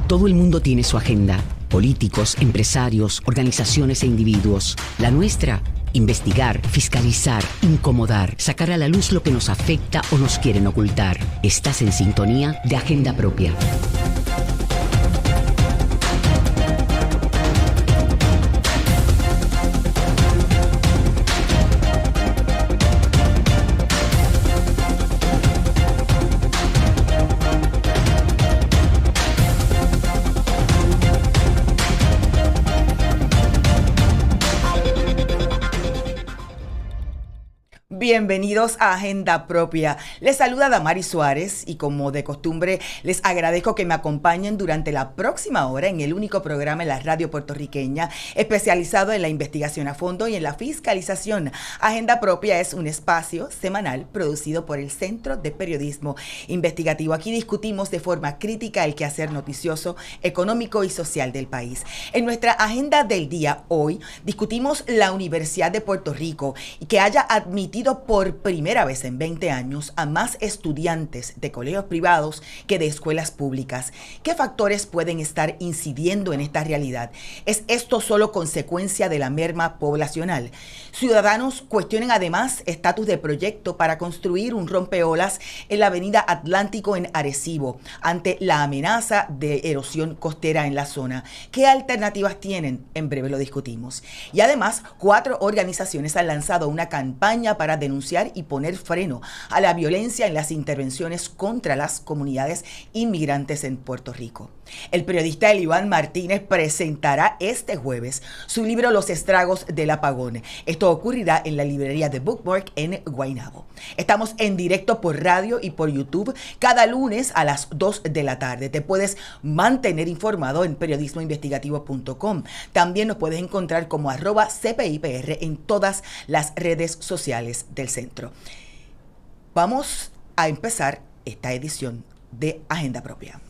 Todo el mundo tiene su agenda. Políticos, empresarios, organizaciones e individuos. La nuestra, investigar, fiscalizar, incomodar, sacar a la luz lo que nos afecta o nos quieren ocultar. Estás en sintonía de Agenda Propia. Bienvenidos a Agenda Propia. Les saluda Damaris Suárez y como de costumbre les agradezco que me acompañen durante la próxima hora en el único programa en la radio puertorriqueña especializado en la investigación a fondo y en la fiscalización. Agenda Propia es un espacio semanal producido por el Centro de Periodismo Investigativo. Aquí discutimos de forma crítica el quehacer noticioso, económico y social del país. En nuestra agenda del día hoy discutimos la Universidad de Puerto Rico y que haya admitido por primera vez en 20 años a más estudiantes de colegios privados que de escuelas públicas. ¿Qué factores pueden estar incidiendo en esta realidad? ¿Es esto solo consecuencia de la merma poblacional? Ciudadanos cuestionan además estatus de proyecto para construir un rompeolas en la avenida Atlántico en Arecibo ante la amenaza de erosión costera en la zona. ¿Qué alternativas tienen? En breve lo discutimos. Y además, 4 organizaciones han lanzado una campaña para denunciar y poner freno a la violencia en las intervenciones contra las comunidades inmigrantes en Puerto Rico. El periodista Elivan Martínez presentará este jueves su libro Los estragos del apagón. Esto ocurrirá en la librería de Bookmark en Guaynabo. Estamos en directo por radio y por YouTube cada lunes a las 2 de la tarde. Te puedes mantener informado en periodismoinvestigativo.com. También nos puedes encontrar como @CPIPR en todas las redes sociales del centro. Vamos a empezar esta edición de Agenda Propia.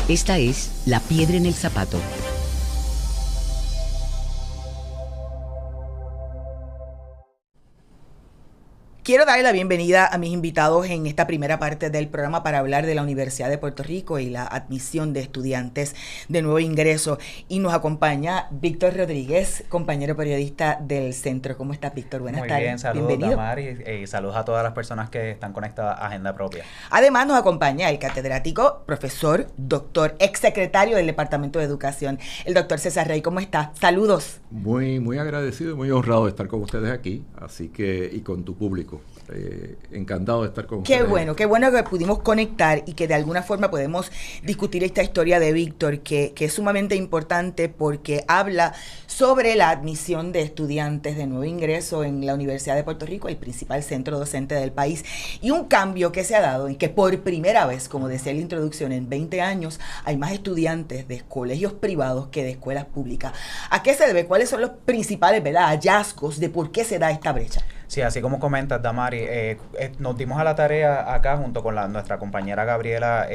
Esta es La Piedra en el Zapato. Quiero darle la bienvenida a mis invitados en esta primera parte del programa para hablar de la Universidad de Puerto Rico y la admisión de estudiantes de nuevo ingreso. Y nos acompaña Víctor Rodríguez, compañero periodista del centro. ¿Cómo estás, Víctor? Buenas tardes. Muy bien, saludos, Damaris, y saludos a todas las personas que están conectadas a Agenda Propia. Además nos acompaña el catedrático, profesor, doctor, exsecretario del Departamento de Educación, el doctor César Rey. ¿Cómo está? Saludos. Muy agradecido y muy honrado de estar con ustedes aquí, así que, y con tu público. Encantado de estar con ustedes. Qué bueno que pudimos conectar y que de alguna forma podemos discutir esta historia de Víctor, que es sumamente importante porque habla sobre la admisión de estudiantes de nuevo ingreso en la Universidad de Puerto Rico, el principal centro docente del país, y un cambio que se ha dado en que por primera vez, como decía en la introducción, en 20 años hay más estudiantes de colegios privados que de escuelas públicas. ¿A qué se debe? ¿Cuáles son los principales, hallazgos de por qué se da esta brecha? Sí, así como comentas, Damari, nos dimos a la tarea acá junto con nuestra compañera Gabriela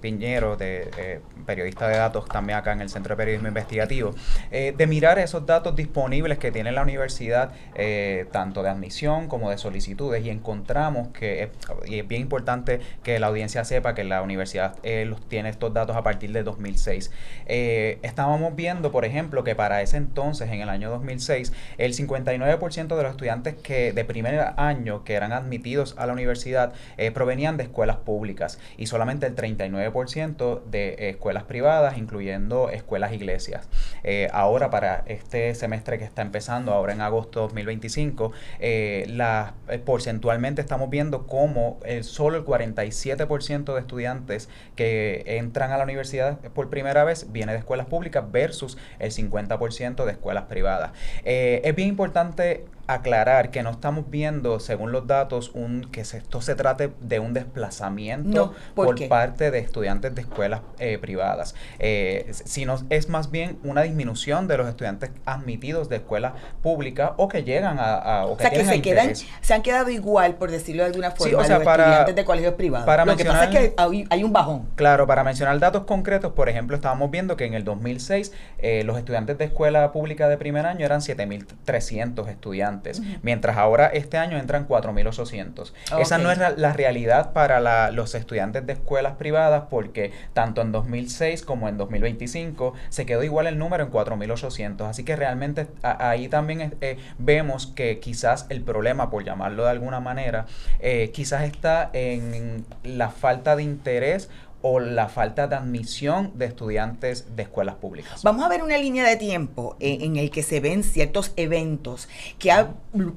Piñero, periodista de datos también acá en el Centro de Periodismo Investigativo, de mirar esos datos disponibles que tiene la universidad, tanto de admisión como de solicitudes, y encontramos que y es bien importante que la audiencia sepa que la universidad tiene estos datos a partir de 2006. Estábamos viendo, por ejemplo, que para ese entonces, en el año 2006, el 59% de los estudiantes de primer año que eran admitidos a la universidad provenían de escuelas públicas y solamente el 39% de escuelas privadas, incluyendo escuelas iglesias. Ahora, para este semestre que está empezando, ahora en agosto de 2025, porcentualmente estamos viendo cómo solo el 47% de estudiantes que entran a la universidad por primera vez viene de escuelas públicas versus el 50% de escuelas privadas. Es bien importante aclarar que no estamos viendo, según los datos, que esto se trate de un desplazamiento por parte de estudiantes de escuelas privadas, sino es más bien una disminución de los estudiantes admitidos de escuelas públicas o que llegan o que se han quedado igual, por decirlo de alguna forma, sí, o sea, los estudiantes de colegios privados. Lo que pasa es que hay un bajón. Claro, para mencionar datos concretos, por ejemplo, estábamos viendo que en el 2006 los estudiantes de escuela pública de primer año eran 7.300 estudiantes. estudiantes, mientras ahora este año entran 4.800. Esa Ok. no es la realidad para los estudiantes de escuelas privadas, porque tanto en 2006 como en 2025 se quedó igual el número en 4.800. Así que realmente ahí también vemos que quizás el problema, por llamarlo de alguna manera, quizás está en la falta de interés o la falta de admisión de estudiantes de escuelas públicas. Vamos a ver una línea de tiempo en el que se ven ciertos eventos que ha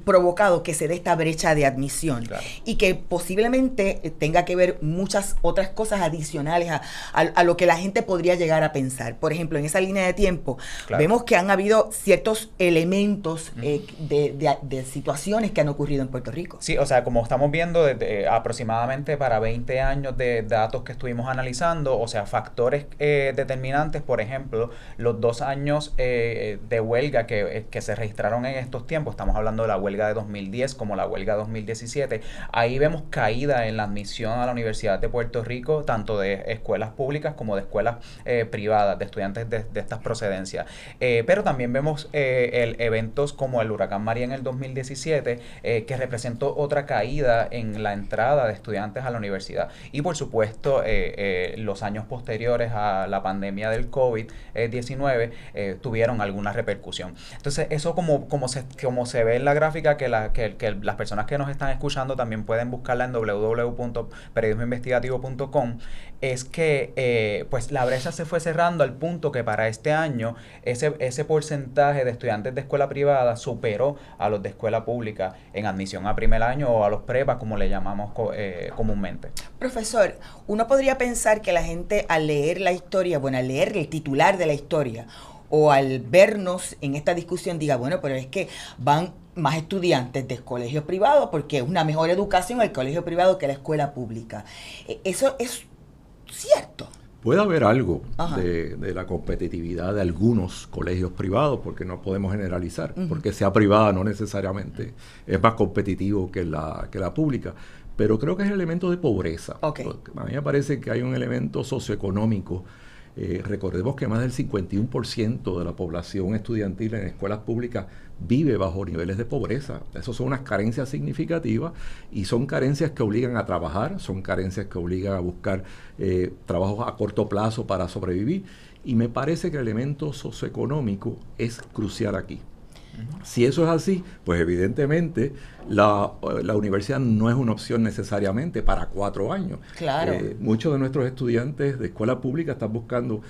provocado que se dé esta brecha de admisión, Claro. y que posiblemente tenga que ver muchas otras cosas adicionales a lo que la gente podría llegar a pensar. Por ejemplo, en esa línea de tiempo Claro. vemos que han habido ciertos elementos de situaciones que han ocurrido en Puerto Rico. Sí, o sea, como estamos viendo, desde aproximadamente para 20 años de datos que estuvimos analizando, o sea, factores determinantes, por ejemplo, los 2 años de huelga que se registraron en estos tiempos, estamos hablando de la huelga de 2010 como la huelga de 2017, ahí vemos caída en la admisión a la Universidad de Puerto Rico, tanto de escuelas públicas como de escuelas privadas, de estudiantes de estas procedencias. Pero también vemos eventos como el huracán María en el 2017, que representó otra caída en la entrada de estudiantes a la universidad. Y por supuesto, los años posteriores a la pandemia del COVID-19 tuvieron alguna repercusión. Entonces, eso como se ve en la gráfica, que las personas que nos están escuchando también pueden buscarla en www.periodismoinvestigativo.com, es que pues la brecha se fue cerrando al punto que para este año ese porcentaje de estudiantes de escuela privada superó a los de escuela pública en admisión a primer año, o a los prepas, como le llamamos comúnmente. Profesor, uno podría pensar que la gente al leer la historia, bueno, al leer el titular de la historia, o al vernos en esta discusión, diga, bueno, pero es que van más estudiantes de colegios privados porque es una mejor educación el colegio privado que la escuela pública. Eso es cierto. Puede haber algo Ajá. de la competitividad de algunos colegios privados, porque no podemos generalizar, porque sea privada no necesariamente es más competitivo que la pública, pero creo que es el elemento de pobreza. Okay. A mí me parece que hay un elemento socioeconómico. Recordemos que más del 51% de la población estudiantil en escuelas públicas vive bajo niveles de pobreza. Esas son unas carencias significativas, y son carencias que obligan a trabajar, son carencias que obligan a buscar trabajos a corto plazo para sobrevivir, y me parece que el elemento socioeconómico es crucial aquí. Si eso es así, pues evidentemente la universidad no es una opción necesariamente para 4 años. Claro. Muchos de nuestros estudiantes de escuela pública están buscando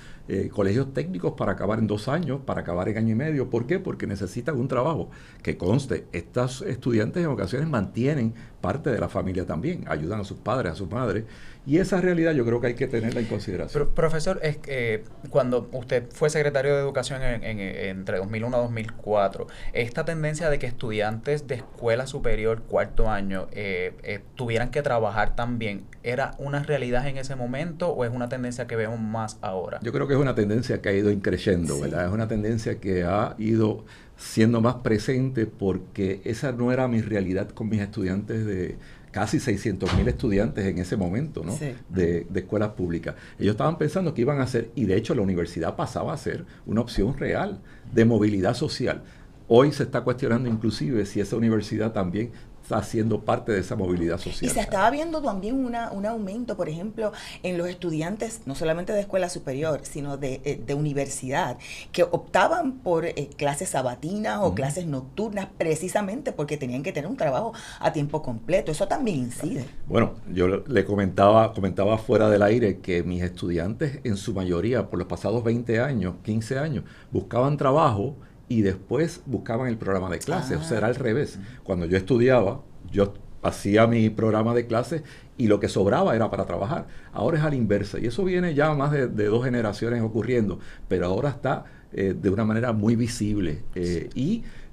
colegios técnicos para acabar en 2 años, para acabar en año y medio. ¿Por qué? Porque necesitan un trabajo. Que conste, estos estudiantes en ocasiones mantienen parte de la familia también, ayudan a sus padres, a sus madres, y esa realidad yo creo que hay que tenerla en consideración. Profesor, es que cuando usted fue secretario de Educación entre 2001 y 2004, esta tendencia de que estudiantes de escuela superior, 4º año, tuvieran que trabajar también, ¿era una realidad en ese momento o es una tendencia que vemos más ahora? Yo creo que es una tendencia que ha ido increciendo, Sí. ¿verdad? Es una tendencia que ha ido siendo más presente, porque esa no era mi realidad con mis estudiantes de casi 600,000 estudiantes en ese momento, ¿no? Sí. De escuelas públicas. Ellos estaban pensando que iban a ser, y de hecho la universidad pasaba a ser una opción real de movilidad social. Hoy se está cuestionando inclusive si esa universidad también está siendo parte de esa movilidad social. Y se estaba viendo también un aumento, por ejemplo, en los estudiantes, no solamente de escuela superior, sino de universidad, que optaban por clases sabatinas o clases nocturnas, precisamente porque tenían que tener un trabajo a tiempo completo. Eso también incide. Bueno, yo le comentaba fuera del aire que mis estudiantes, en su mayoría, por los pasados 20 años, 15 años, buscaban trabajo y después buscaban el programa de clases. O sea, era al revés. Cuando yo estudiaba, yo hacía mi programa de clases y lo que sobraba era para trabajar. Ahora es a la inversa, y eso viene ya más de 2 generaciones ocurriendo, pero ahora está de una manera muy visible.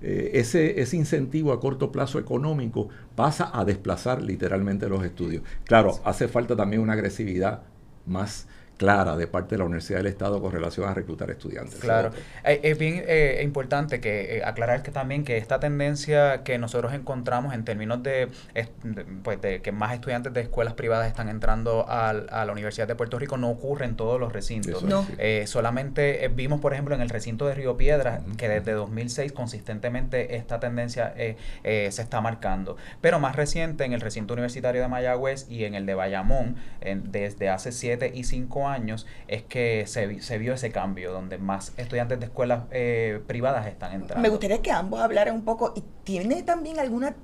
Ese incentivo a corto plazo económico pasa a desplazar literalmente los estudios. Claro, hace falta también una agresividad más clara de parte de la Universidad del Estado con relación a reclutar estudiantes. Claro, es bien importante que aclarar que también que esta tendencia que nosotros encontramos en términos de que más estudiantes de escuelas privadas están entrando a la Universidad de Puerto Rico no ocurre en todos los recintos. No. Solamente vimos, por ejemplo, en el recinto de Río Piedras que desde 2006 consistentemente esta tendencia se está marcando. Pero más reciente en el recinto universitario de Mayagüez y en el de Bayamón, desde hace 7 y 5 años, es que se vio ese cambio, donde más estudiantes de escuelas privadas están entrando. Me gustaría que ambos hablaran un poco, y tiene también alguna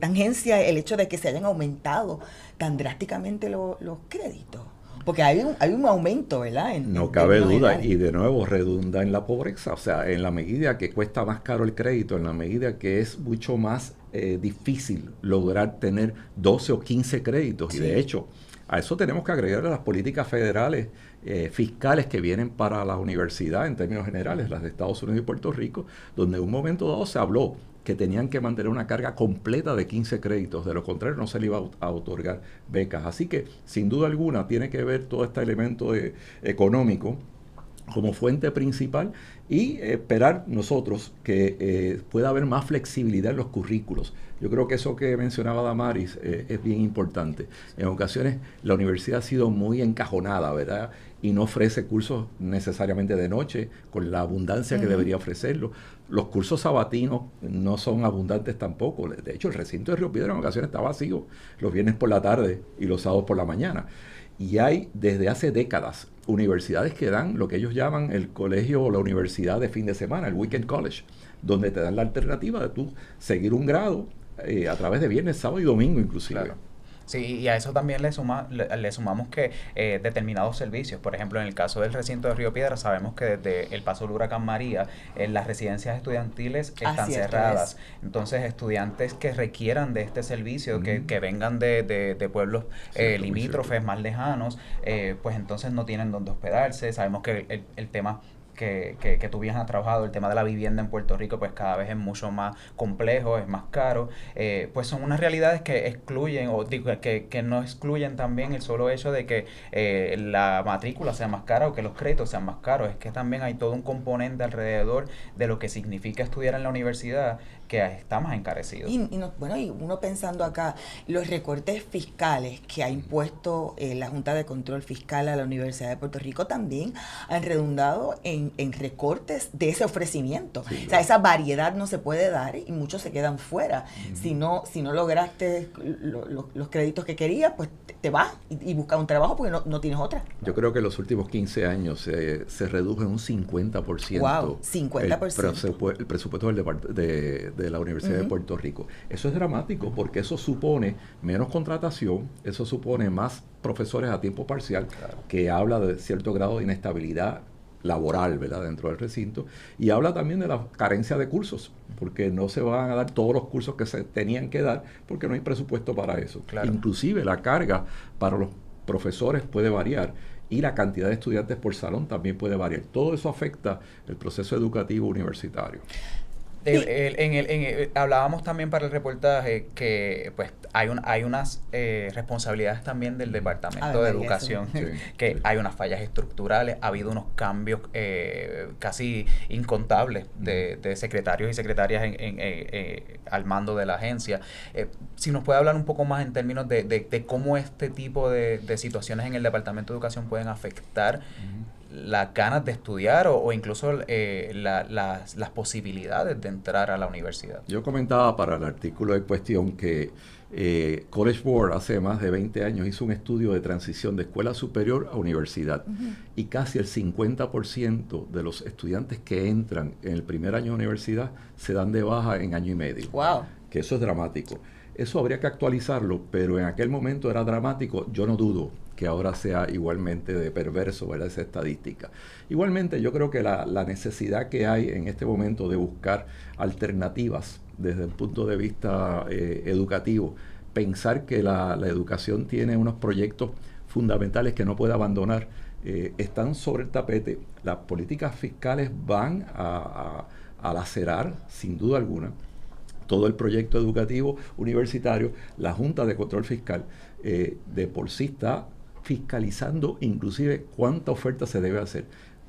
tangencia el hecho de que se hayan aumentado tan drásticamente los créditos. Porque hay un aumento, ¿verdad? No cabe duda, y de nuevo redunda en la pobreza. O sea, en la medida que cuesta más caro el crédito, en la medida que es mucho más difícil lograr tener 12 o 15 créditos, y de hecho, a eso tenemos que agregar las políticas federales fiscales que vienen para la universidad en términos generales, las de Estados Unidos y Puerto Rico, donde en un momento dado se habló que tenían que mantener una carga completa de 15 créditos, de lo contrario no se le iba a otorgar becas. Así que, sin duda alguna, tiene que ver todo este elemento económico como fuente principal y esperar nosotros que pueda haber más flexibilidad en los currículos. Yo creo que eso que mencionaba Damaris es bien importante. En ocasiones la universidad ha sido muy encajonada, ¿verdad? Y no ofrece cursos necesariamente de noche con la abundancia que debería ofrecerlo. Los cursos sabatinos no son abundantes tampoco. De hecho, el recinto de Río Piedras en ocasiones está vacío los viernes por la tarde y los sábados por la mañana. Y hay desde hace décadas universidades que dan lo que ellos llaman el colegio o la universidad de fin de semana, el Weekend College, donde te dan la alternativa de tú seguir un grado a través de viernes, sábado y domingo inclusive. Claro. Sí, y a eso también le sumamos que determinados servicios, por ejemplo, en el caso del recinto de Río Piedras, sabemos que desde el paso del huracán María, las residencias estudiantiles están cerradas. Entonces, estudiantes que requieran de este servicio, que vengan de pueblos limítrofes, más lejanos, pues entonces no tienen dónde hospedarse. Sabemos que el tema que tú bien has trabajado, el tema de la vivienda en Puerto Rico, pues cada vez es mucho más complejo, es más caro, pues son unas realidades que excluyen, o digo, que no excluyen también el solo hecho de que la matrícula sea más cara o que los créditos sean más caros, es que también hay todo un componente alrededor de lo que significa estudiar en la universidad que está más encarecido. Y uno pensando acá, los recortes fiscales que ha impuesto la Junta de Control Fiscal a la Universidad de Puerto Rico también han redundado en recortes de ese ofrecimiento. Sí, o sea, esa variedad no se puede dar y muchos se quedan fuera. Si no lograste los créditos que querías, pues te vas y buscas un trabajo porque no tienes otra. Yo creo que en los últimos 15 años se redujo en un 50%. Wow, 50%. El presupuesto de la Universidad de Puerto Rico. Eso es dramático porque eso supone menos contratación, eso supone más profesores a tiempo parcial, que habla de cierto grado de inestabilidad laboral, ¿verdad?, dentro del recinto, y habla también de la carencia de cursos, porque no se van a dar todos los cursos que se tenían que dar porque no hay presupuesto para eso. Inclusive la carga para los profesores puede variar y la cantidad de estudiantes por salón también puede variar. Todo eso afecta el proceso educativo universitario. Hablábamos también para el reportaje que pues hay unas responsabilidades también del Departamento de Educación, que hay unas fallas estructurales, ha habido unos cambios casi incontables de secretarios y secretarias al mando de la agencia. Si nos puede hablar un poco más en términos de cómo este tipo de situaciones en el Departamento de Educación pueden afectar las ganas de estudiar o incluso las posibilidades de entrar a la universidad. Yo comentaba para el artículo en cuestión que College Board hace más de 20 años hizo un estudio de transición de escuela superior a universidad y casi el 50% de los estudiantes que entran en el primer año de universidad se dan de baja en año y medio. Wow. Que eso es dramático. Eso habría que actualizarlo, pero en aquel momento era dramático. Yo no dudo que ahora sea igualmente de perverso, ¿verdad?, esa estadística. Igualmente, yo creo que la necesidad que hay en este momento de buscar alternativas desde el punto de vista educativo, pensar que la educación tiene unos proyectos fundamentales que no puede abandonar, están sobre el tapete. Las políticas fiscales van a lacerar, sin duda alguna, todo el proyecto educativo universitario. La Junta de Control Fiscal de por sí está fiscalizando inclusive cuánta oferta se debe hacer.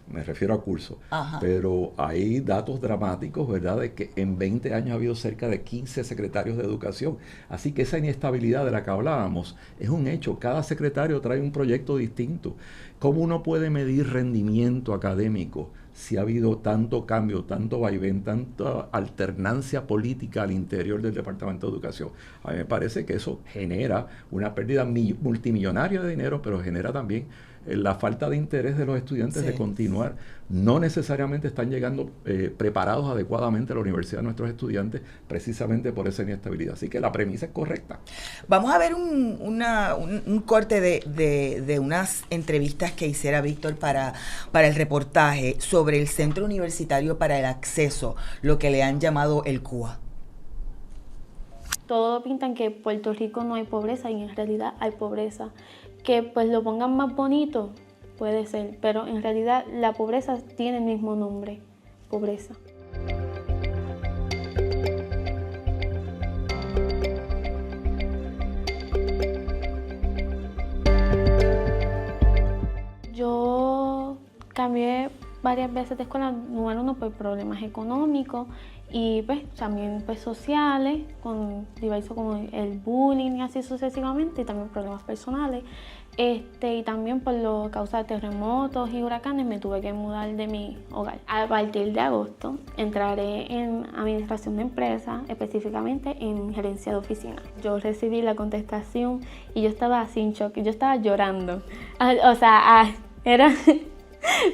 Me refiero a cursos. Ajá. Pero hay datos dramáticos, ¿verdad?, de que en 20 años ha habido cerca de 15 secretarios de educación. Así que esa inestabilidad de la que hablábamos es un hecho. Cada secretario trae un proyecto distinto. ¿Cómo uno puede medir rendimiento académico si ha habido tanto cambio, tanto vaivén, tanta alternancia política al interior del Departamento de Educación? A mí me parece que eso genera una pérdida multimillonaria de dinero, pero genera también la falta de interés de los estudiantes de continuar. No necesariamente están llegando preparados adecuadamente a la universidad nuestros estudiantes, precisamente por esa inestabilidad. Así que la premisa es correcta. Vamos a ver un corte de unas entrevistas que hiciera Víctor para el reportaje sobre el Centro Universitario para el Acceso, lo que le han llamado el CUA. Todo pintan que en Puerto Rico no hay pobreza y en realidad hay pobreza. Que pues lo pongan más bonito, puede ser, pero en realidad la pobreza tiene el mismo nombre, pobreza. Yo cambié varias veces de escuela, número uno por problemas económicos y pues también pues sociales, con diversos como el bullying y así sucesivamente, y también problemas personales. Y también por causa de terremotos y huracanes me tuve que mudar de mi hogar. A partir de agosto entraré en administración de empresas, específicamente en gerencia de oficina. Yo recibí la contestación y yo estaba así en shock, yo estaba llorando. Era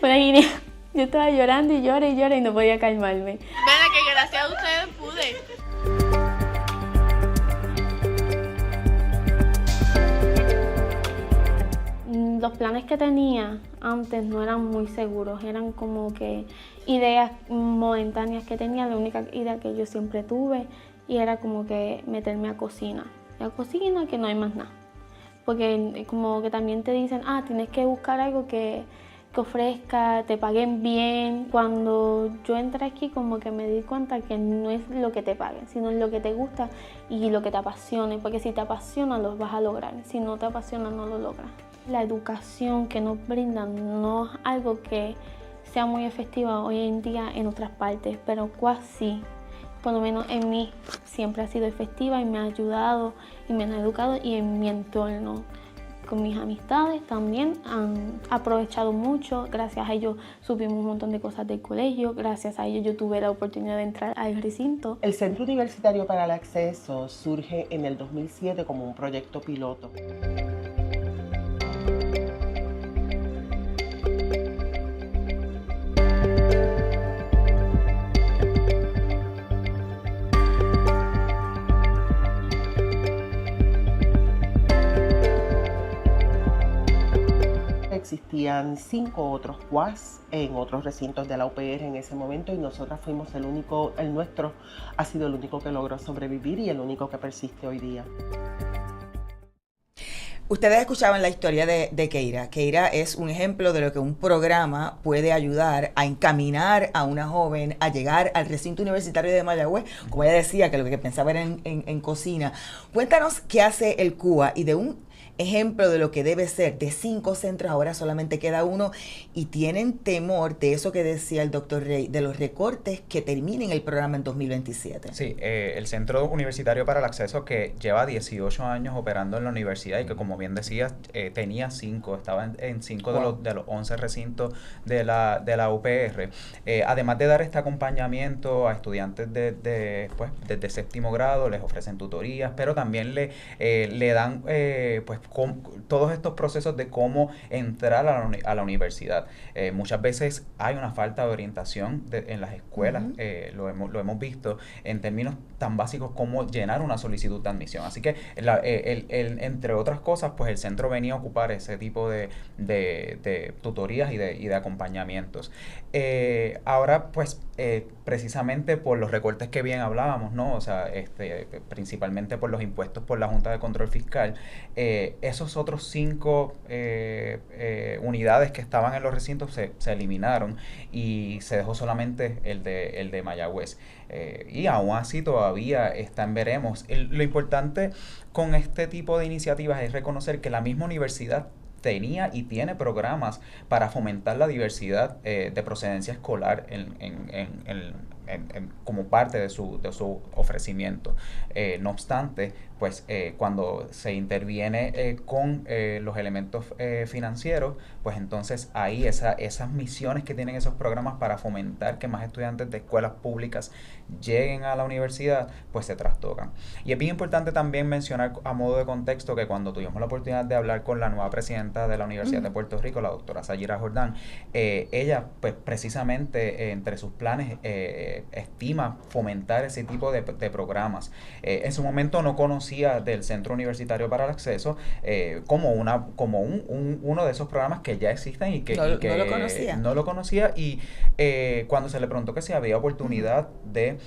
una idea. Yo estaba llorando y lloré y no podía calmarme. Ven, que gracias a ustedes pude. Los planes que tenía antes no eran muy seguros, eran como que ideas momentáneas que tenía. La única idea que yo siempre tuve y era como que meterme a cocina. A cocina que no hay más nada. Porque como que también te dicen, tienes que buscar algo que ofrezca, te paguen bien. Cuando yo entré aquí como que me di cuenta que no es lo que te paguen, sino lo que te gusta y lo que te apasione, porque si te apasiona lo vas a lograr, si no te apasiona no lo logras. La educación que nos brindan no es algo que sea muy efectiva hoy en día en otras partes, pero sí, por lo menos en mí siempre ha sido efectiva y me ha ayudado y me ha educado, y en mi entorno con mis amistades también han aprovechado mucho. Gracias a ellos supimos un montón de cosas del colegio, gracias a ellos yo tuve la oportunidad de entrar al recinto. El Centro Universitario para el Acceso surge en el 2007 como un proyecto piloto. Existían 5 otros CUAS en otros recintos de la UPR en ese momento, y nosotras fuimos el nuestro ha sido el único que logró sobrevivir y el único que persiste hoy día. Ustedes escuchaban la historia de Keira. Keira es un ejemplo de lo que un programa puede ayudar a encaminar a una joven a llegar al recinto universitario de Mayagüez. Como ella decía, que lo que pensaba era en cocina. Cuéntanos qué hace el CUA, y de un ejemplo de lo que debe ser. De 5 centros ahora solamente queda uno, y tienen temor de eso que decía el doctor Rey, de los recortes que terminen el programa en 2027. Sí, el Centro Universitario para el Acceso, que lleva 18 años operando en la universidad y que, como bien decías, tenía 5, estaba en 5 de los 11 recintos de la UPR. Además de dar este acompañamiento a estudiantes desde séptimo grado, les ofrecen tutorías, pero también le dan todos estos procesos de cómo entrar a la universidad. Muchas veces hay una falta de orientación en las escuelas, lo hemos visto en términos tan básicos como llenar una solicitud de admisión. Así que, entre otras cosas, pues el centro venía a ocupar ese tipo de tutorías y de acompañamientos. Ahora, pues, precisamente por los recortes que bien hablábamos, ¿no? O sea, principalmente por los impuestos por la Junta de Control Fiscal, esos otros 5 unidades que estaban en los recintos se eliminaron, y se dejó solamente el de Mayagüez. Y aún así todavía está en veremos. Lo importante con este tipo de iniciativas es reconocer que la misma universidad tenía y tiene programas para fomentar la diversidad de procedencia escolar como parte de su ofrecimiento. No obstante, pues cuando se interviene con los elementos financieros, pues entonces ahí esas misiones que tienen esos programas para fomentar que más estudiantes de escuelas públicas lleguen a la universidad, pues se trastocan. Y es bien importante también mencionar a modo de contexto que cuando tuvimos la oportunidad de hablar con la nueva presidenta de la Universidad de Puerto Rico, la doctora Sayira Jordán, ella pues precisamente entre sus planes estima fomentar ese tipo de programas. En su momento no conocía del Centro Universitario para el Acceso como uno de esos programas que ya existen y que no lo conocía y cuando se le preguntó que si había oportunidad de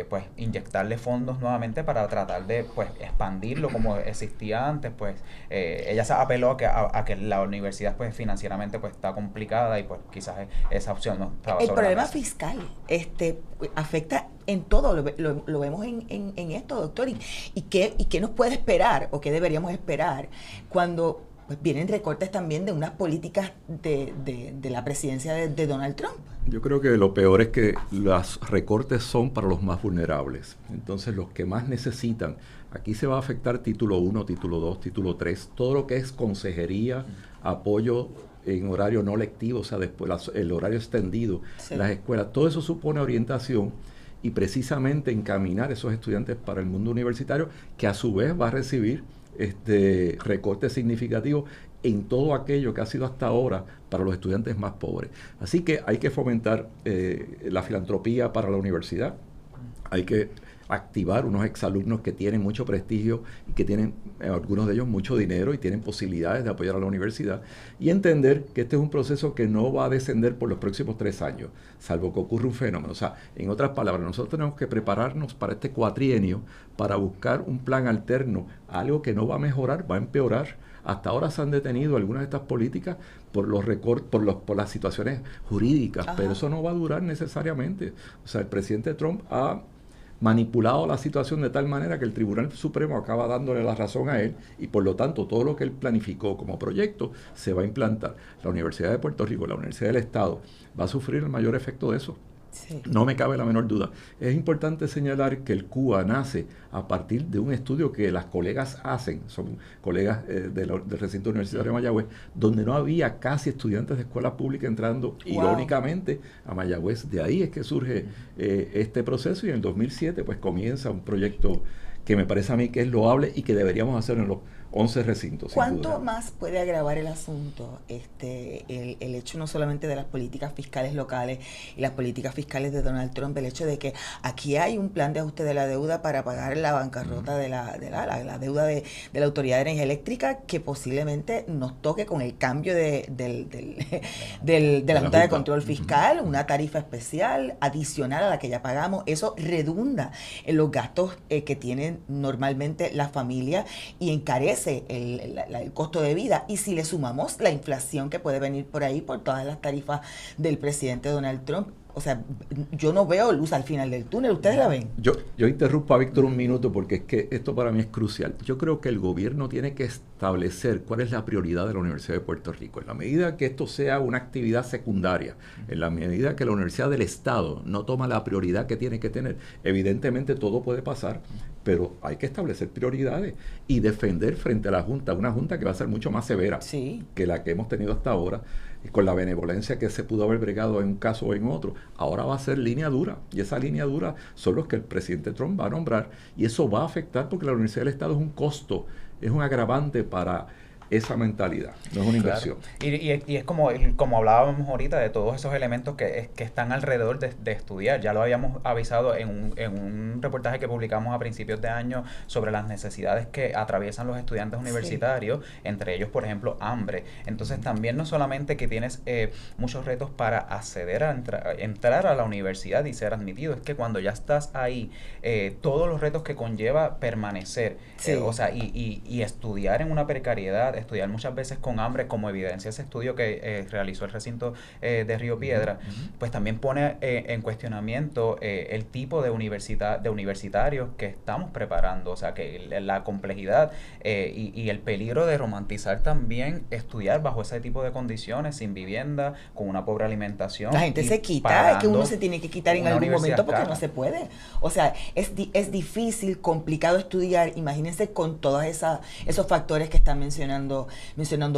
pues inyectarle fondos nuevamente para tratar de pues expandirlo como existía antes, pues ella se apeló a que la universidad pues financieramente pues está complicada y pues quizás esa opción no estaba sobre la mesa. El problema fiscal afecta en todo, lo vemos en esto, doctor, y qué nos puede esperar o qué deberíamos esperar cuando pues vienen recortes también de unas políticas de la presidencia de Donald Trump. Yo creo que lo peor es que los recortes son para los más vulnerables. Entonces, los que más necesitan, aquí se va a afectar título 1, título 2, título 3, todo lo que es consejería, apoyo en horario no lectivo, o sea, después el horario extendido, sí, las escuelas, todo eso supone orientación y precisamente encaminar esos estudiantes para el mundo universitario, que a su vez va a recibir recortes significativos en todo aquello que ha sido hasta ahora para los estudiantes más pobres. Así que hay que fomentar la filantropía para la universidad, hay que activar unos exalumnos que tienen mucho prestigio y que tienen, algunos de ellos, mucho dinero y tienen posibilidades de apoyar a la universidad, y entender que este es un proceso que no va a descender por los próximos 3 años, salvo que ocurra un fenómeno. O sea, en otras palabras, nosotros tenemos que prepararnos para este cuatrienio para buscar un plan alterno, algo que no va a mejorar, va a empeorar. Hasta ahora se han detenido algunas de estas políticas por los recortes, por las situaciones jurídicas, pero eso no va a durar necesariamente. O sea, el presidente Trump ha manipulado la situación de tal manera que el Tribunal Supremo acaba dándole la razón a él y por lo tanto todo lo que él planificó como proyecto se va a implantar. La Universidad de Puerto Rico, la Universidad del Estado, va a sufrir el mayor efecto de eso. Sí. No me cabe la menor duda. Es importante señalar que el CUA nace a partir de un estudio que las colegas hacen, son colegas del recinto universitario de Mayagüez, donde no había casi estudiantes de escuela pública entrando, irónicamente, a Mayagüez. De ahí es que surge este proceso y en el 2007 pues comienza un proyecto que me parece a mí que es loable y que deberíamos hacer en los 11 recintos. ¿Cuánto más puede agravar el asunto el hecho no solamente de las políticas fiscales locales y las políticas fiscales de Donald Trump, el hecho de que aquí hay un plan de ajuste de la deuda para pagar la bancarrota de la deuda de la Autoridad de Energía Eléctrica, que posiblemente nos toque con el cambio de la Junta de Control Fiscal, una tarifa especial adicional a la que ya pagamos? Eso redunda en los gastos que tienen normalmente las familias y encarece el costo de vida, y si le sumamos la inflación que puede venir por ahí por todas las tarifas del presidente Donald Trump, o sea, yo no veo luz al final del túnel. ¿Ustedes la ven? Yo interrumpo a Víctor un minuto porque es que esto para mí es crucial. Yo creo que el gobierno tiene que establecer cuál es la prioridad de la Universidad de Puerto Rico. En la medida que esto sea una actividad secundaria, en la medida que la Universidad del Estado no toma la prioridad que tiene que tener, evidentemente todo puede pasar, pero hay que establecer prioridades y defender frente a la Junta, una Junta que va a ser mucho más severa que la que hemos tenido hasta ahora, y con la benevolencia que se pudo haber bregado en un caso o en otro. Ahora va a ser línea dura, y esa línea dura son los que el presidente Trump va a nombrar, y eso va a afectar porque la Universidad del Estado es un costo, es un agravante para esa mentalidad, no es una inversión. Y es como hablábamos ahorita de todos esos elementos que están alrededor de estudiar. Ya lo habíamos avisado en un reportaje que publicamos a principios de año sobre las necesidades que atraviesan los estudiantes universitarios, entre ellos, por ejemplo, hambre. Entonces también no solamente que tienes muchos retos para acceder a entrar a la universidad y ser admitido, es que cuando ya estás ahí, todos los retos que conlleva permanecer, o sea, y estudiar en una precariedad complejidad, estudiar muchas veces con hambre, como evidencia ese estudio que realizó el recinto de Río Piedra, pues también pone en cuestionamiento el tipo de universitarios que estamos preparando, o sea, que la complejidad y el peligro de romantizar también estudiar bajo ese tipo de condiciones, sin vivienda, con una pobre alimentación. La gente se quita, es que uno se tiene que quitar en algún momento porque no se puede. O sea, es difícil, complicado estudiar, imagínense con todos esos factores que está mencionando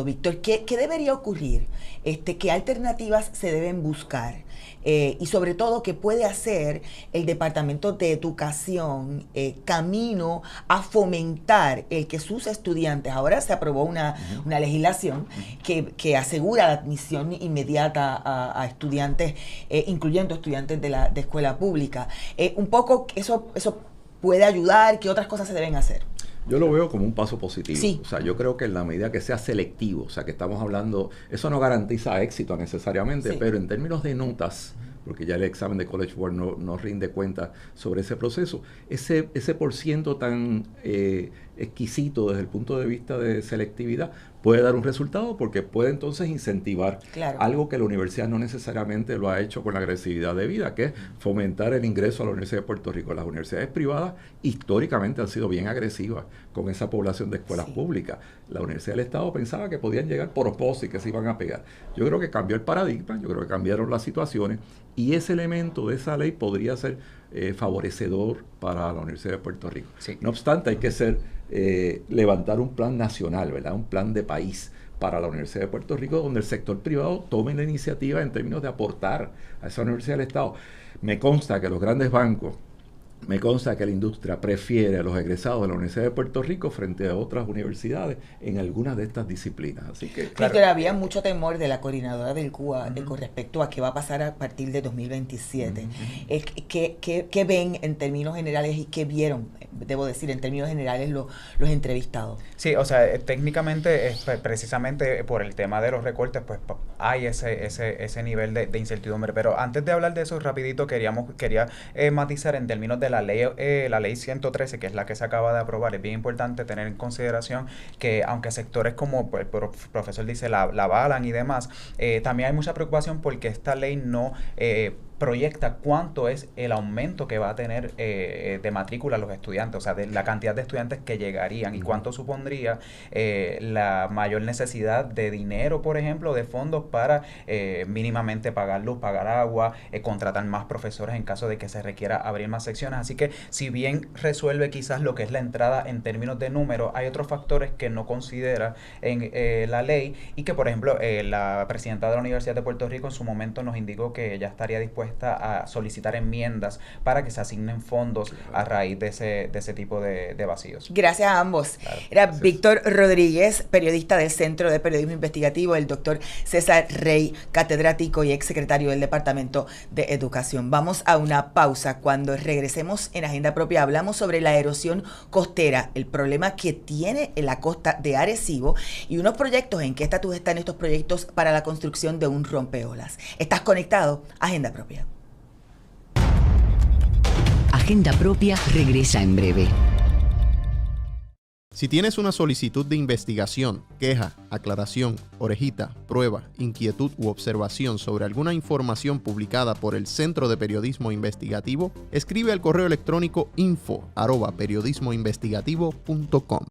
Víctor. ¿Qué debería ocurrir? ¿Qué alternativas se deben buscar? Y sobre todo, ¿qué puede hacer el Departamento de Educación camino a fomentar el que sus estudiantes, ahora se aprobó una legislación que asegura la admisión inmediata a estudiantes, incluyendo estudiantes de escuela pública? Un poco eso puede ayudar, ¿qué otras cosas se deben hacer? Yo lo veo como un paso positivo. Sí. O sea, yo creo que en la medida que sea selectivo, o sea, que estamos haando, eso no garantiza éxito necesariamente, Sí. pero en términos de notas, porque ya el examen de College Board no rinde cuenta sobre ese proceso, ese % tan exquisito desde el punto de vista de selectividad puede dar un resultado, porque puede entonces incentivar algo que la universidad no necesariamente lo ha hecho con la agresividad debida, que es fomentar el ingreso a la Universidad de Puerto Rico. Las universidades privadas históricamente han sido bien agresivas con esa población de escuelas públicas. La Universidad del Estado pensaba que podían llegar por osmosis, que se iban a pegar. Yo creo que cambió el paradigma, yo creo que cambiaron las situaciones, y ese elemento de esa ley podría ser favorecedor para la Universidad de Puerto Rico. Sí. No obstante, hay que levantar un plan nacional, ¿verdad? Un plan de país para la Universidad de Puerto Rico, donde el sector privado tome la iniciativa en términos de aportar a esa Universidad del Estado. Me consta que los grandes bancos, me consta que la industria prefiere a los egresados de la Universidad de Puerto Rico frente a otras universidades en algunas de estas disciplinas. Así que, Víctor, había mucho temor de la coordinadora del CUA con respecto a qué va a pasar a partir de 2027. ¿Qué ven en términos generales y qué vieron, debo decir, en términos generales los entrevistados? Sí, o sea, técnicamente, precisamente por el tema de los recortes, pues hay ese nivel de incertidumbre. Pero antes de hablar de eso, rapidito, quería matizar en términos de la ley 113, que es la que se acaba de aprobar. Es bien importante tener en consideración que, aunque sectores como el profesor dice la avalan y demás, también hay mucha preocupación porque esta ley no proyecta cuánto es el aumento que va a tener de matrícula los estudiantes, o sea, de la cantidad de estudiantes que llegarían y cuánto supondría la mayor necesidad de dinero, por ejemplo, de fondos para mínimamente pagar luz, pagar agua, contratar más profesores en caso de que se requiera abrir más secciones. Así que, si bien resuelve quizás lo que es la entrada en términos de números, hay otros factores que no considera en la ley, y que, por ejemplo, la presidenta de la Universidad de Puerto Rico en su momento nos indicó que ella estaría dispuesta a solicitar enmiendas para que se asignen fondos a raíz de ese tipo de vacíos. Gracias a ambos. Claro. Era Víctor Rodríguez, periodista del Centro de Periodismo Investigativo, el doctor César Rey, catedrático y exsecretario del Departamento de Educación. Vamos a una pausa. Cuando regresemos en Agenda Propia hablamos sobre la erosión costera, el problema que tiene en la costa de Arecibo y unos proyectos. ¿En qué estatus están estos proyectos para la construcción de un rompeolas? ¿Estás conectado? Agenda Propia. Agenda Propia regresa en breve. Si tienes una solicitud de investigación, queja, aclaración, orejita, prueba, inquietud u observación sobre alguna información publicada por el Centro de Periodismo Investigativo, escribe al correo electrónico info@periodismoinvestigativo.com.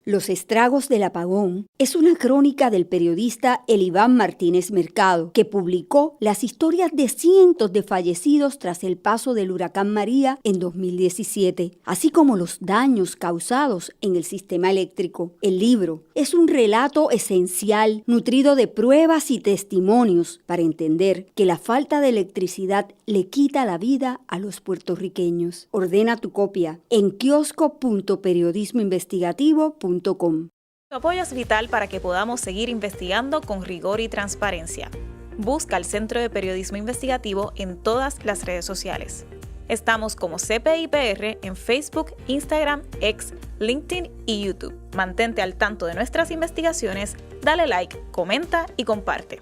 Los estragos del apagón es una crónica del periodista Eliván Martínez Mercado, que publicó las historias de cientos de fallecidos tras el paso del huracán María en 2017, así como los daños causados en el sistema eléctrico. El libro es un relato esencial, nutrido de pruebas y testimonios, para entender que la falta de electricidad le quita la vida a los puertorriqueños. Ordena tu copia en kiosco.periodismoinvestigativo.com. Tu apoyo es vital para que podamos seguir investigando con rigor y transparencia. Busca al Centro de Periodismo Investigativo en todas las redes sociales. Estamos como CPIPR en Facebook, Instagram, X, LinkedIn y YouTube. Mantente al tanto de nuestras investigaciones, dale like, comenta y comparte.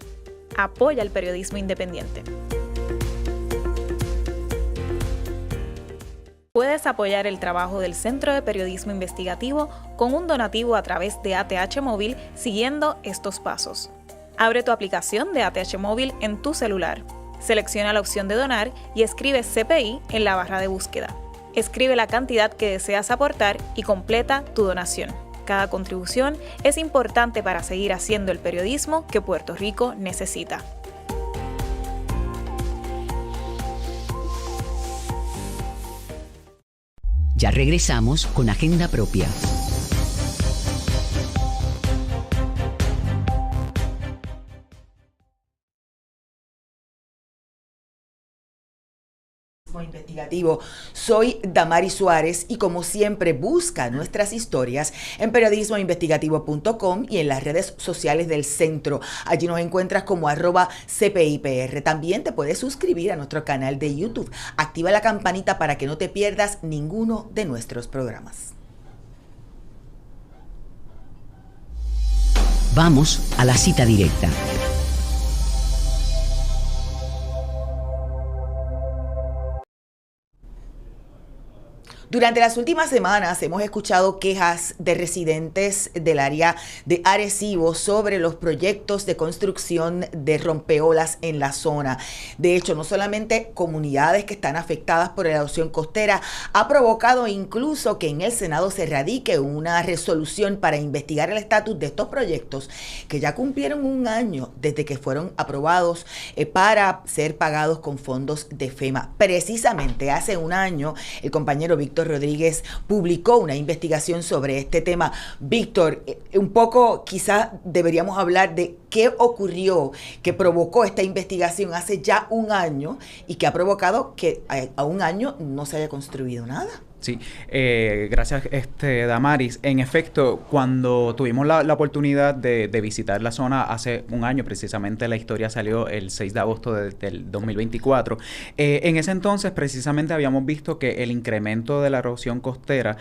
Apoya el periodismo independiente. Puedes apoyar el trabajo del Centro de Periodismo Investigativo con un donativo a través de ATH Móvil siguiendo estos pasos. Abre tu aplicación de ATH Móvil en tu celular. Selecciona la opción de donar y escribe CPI en la barra de búsqueda. Escribe la cantidad que deseas aportar y completa tu donación. Cada contribución es importante para seguir haciendo el periodismo que Puerto Rico necesita. Ya regresamos con Agenda Propia. Investigativo. Soy Damari Suárez y como siempre busca nuestras historias en periodismoinvestigativo.com y en las redes sociales del centro. Allí nos encuentras como @CPIPR. También te puedes suscribir a nuestro canal de YouTube. Activa la campanita para que no te pierdas ninguno de nuestros programas. Vamos a la cita directa. Durante las últimas semanas hemos escuchado quejas de residentes del área de Arecibo sobre los proyectos de construcción de rompeolas en la zona. De hecho, no solamente comunidades que están afectadas por la erosión costera, ha provocado incluso que en el Senado se radique una resolución para investigar el estatus de estos proyectos que ya cumplieron un año desde que fueron aprobados para ser pagados con fondos de FEMA. Precisamente hace un año, el compañero Víctor Rodríguez publicó una investigación sobre este tema. Víctor, un poco quizás deberíamos hablar de qué ocurrió que provocó esta investigación hace ya un año y que ha provocado que a un año no se haya construido nada. Sí, gracias Damaris. En efecto, cuando tuvimos la oportunidad de visitar la zona hace un año, precisamente la historia salió el 6 de agosto del 2024, en ese entonces precisamente habíamos visto que el incremento de la erosión costera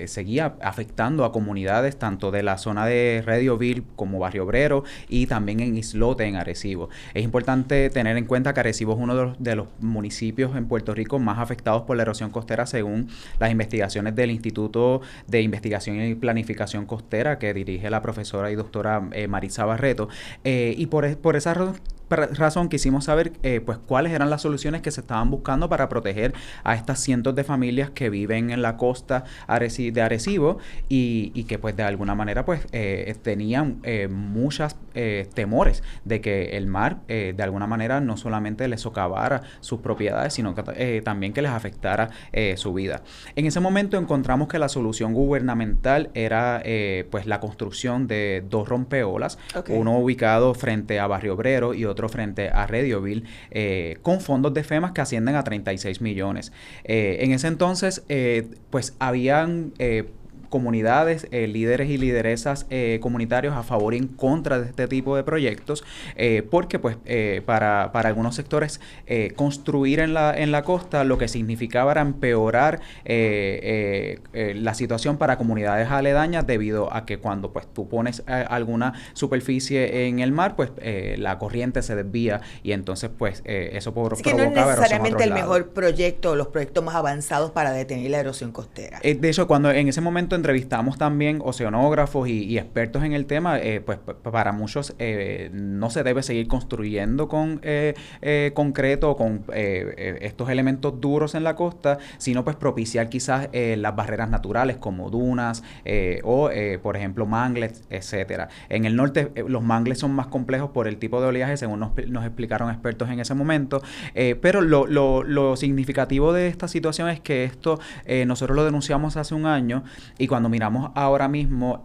seguía afectando a comunidades tanto de la zona de Redioville como Barrio Obrero y también en Islote, en Arecibo. Es importante tener en cuenta que Arecibo es uno de los municipios en Puerto Rico más afectados por la erosión costera según las investigaciones del Instituto de Investigación y Planificación Costera que dirige la profesora y doctora Maritza Barreto, y por esa razón quisimos saber cuáles eran las soluciones que se estaban buscando para proteger a estas cientos de familias que viven en la costa de Arecibo y que pues de alguna manera tenían muchos temores de que el mar de alguna manera no solamente les socavara sus propiedades, sino que también que les afectara su vida. En ese momento encontramos que la solución gubernamental era la construcción de 2 rompeolas, uno ubicado frente a Barrio Obrero y otro frente a Redioville, con fondos de FEMA que ascienden a 36 millones. En ese entonces, habían comunidades, líderes y lideresas comunitarios a favor y en contra de este tipo de proyectos, porque para algunos sectores construir en la costa lo que significaba era empeorar la situación para comunidades aledañas, debido a que cuando tú pones alguna superficie en el mar, la corriente se desvía y entonces eso provocaba que no es necesariamente el mejor lados. proyecto o los proyectos más avanzados para detener la erosión costera. De hecho, cuando en ese momento entrevistamos también oceanógrafos y expertos en el tema, para muchos no se debe seguir construyendo con concreto o con estos elementos duros en la costa, sino propiciar quizás las barreras naturales como dunas o por ejemplo mangles, etcétera. En el norte los mangles son más complejos por el tipo de oleaje, según nos explicaron expertos en ese momento, pero lo significativo de esta situación es que esto nosotros lo denunciamos hace un año y cuando miramos ahora mismo,